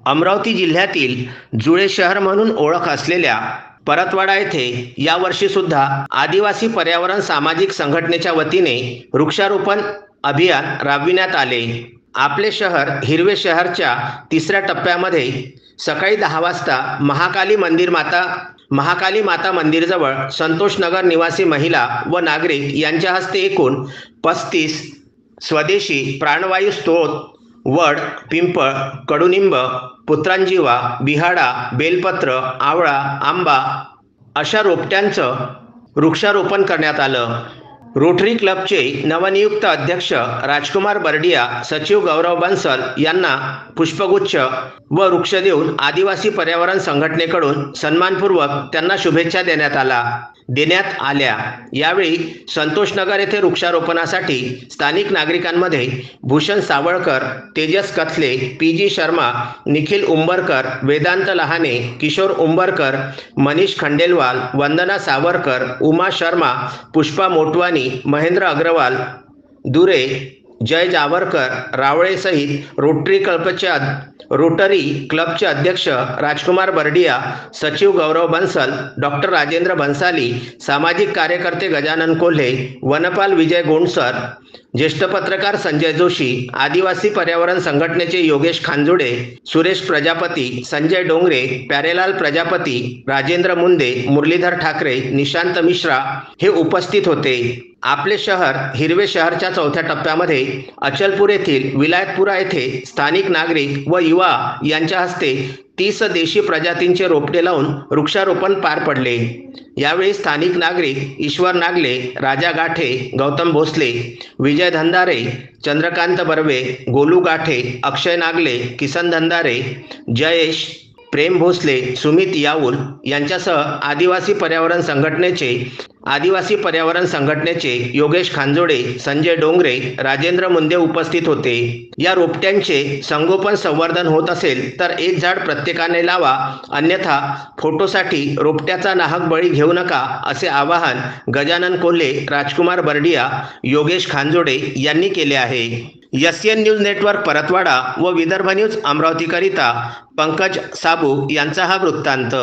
अमरावती जिल्ह्यातील जुळे शहर म्हणून ओळख असलेल्या परतवाडा येथे यावर्षी सुद्धा आदिवासी पर्यावरण सामाजिक संघटनेच्या वतीने वृक्षारोपण अभियान राबविण्यात आले। आपले शहर हिरवे शहरच्या तिसऱ्या टप्प्यामध्ये सकाळी 10 वाजता महाकाली माता मंदिरजवळ संतोषनगर निवासी महिला व नागरिक यांच्या हस्ते एकूण 35 स्वदेशी प्राणवायू स्त्रोत वड, पिंपळ, कडुनिंब, पुत्रांजिवा, बिहाडा, बेलपत्र, आवळा, आंबा अशा रोपट्यांचं वृक्षारोपण करण्यात आलं। रोटरी क्लबचे नवनियुक्त अध्यक्ष राजकुमार बर्डिया, सचिव गौरव बन्सल यांना पुष्पगुच्छ व वृक्ष देऊन आदिवासी पर्यावरण संघटनेकडून सन्मानपूर्वक त्यांना शुभेच्छा देण्यात आल्या। यावेळी संतोषनगर येथे वृक्षारोपणासाठी स्थानिक नागरिकांमध्ये भूषण सावळकर, तेजस कथले, पी.जी. शर्मा, निखिल उंबरकर, वेदांत लहाने, किशोर उंबरकर, मनीष खंडेलवाल, वंदना सावरकर, उमा शर्मा, पुष्पा मोटवानी, महेंद्र अग्रवाल, दुरे, जय जावरकर, रावळे सहित रोटरी क्लबचे अध्यक्ष राजकुमार बर्डिया, सचिव गौरव बन्सल, डॉक्टर राजेंद्र भन्साली, सामाजिक कार्यकर्ते गजानन कोल्हे, वनपाल विजय गोंडसर, ज्येष्ठ पत्रकार संजय जोशी, आदिवासी पर्यावरण संघटनेचे योगेश खांजुडे, सुरेश प्रजापती, संजय डोंगरे, प्यारेलाल प्रजापती, राजेंद्र मुंदे, मुरलीधर ठाकरे, निशांत मिश्रा हे उपस्थित होते। आपले शहर हिरवे शहरच्या चौथ्या टप्प्यामध्ये अचलपूर येथील विलायतपुरा येथे स्थानिक नागरिक व युवा यांच्या हस्ते 30 देशी प्रजातींचे रोपटे लावून वृक्षारोपण पार पडले। यावेळी स्थानिक नागरिक ईश्वर नागले, राजा गाठे, गौतम भोसले, विजय धंदारे, चंद्रकांत बर्वे, गोलू गाठे, अक्षय नागले, किसन धंदारे, जयेश, प्रेम भोसले, सुमित याऊल यांच्यासह आदिवासी पर्यावरण संघटनेचे योगेश खांजोडे, संजय डोंगरे, राजेंद्र मुंदे उपस्थित होते। या रोपट्यांचे संगोपन संवर्धन होत असेल तर एक झाड प्रत्येकाने लावा, अन्यथा फोटोसाठी रोपट्याचा नाहक बळी घेऊ नका असे आवाहन गजानन कोल्हे, राजकुमार बर्डिया, योगेश खांजोडे यांनी केले आहे। SN न्यूज नेटवर्क परतवाडा व विदर्भ न्यूज अमरावतीकरिता पंकज साबू यांचा हा वृत्तांत।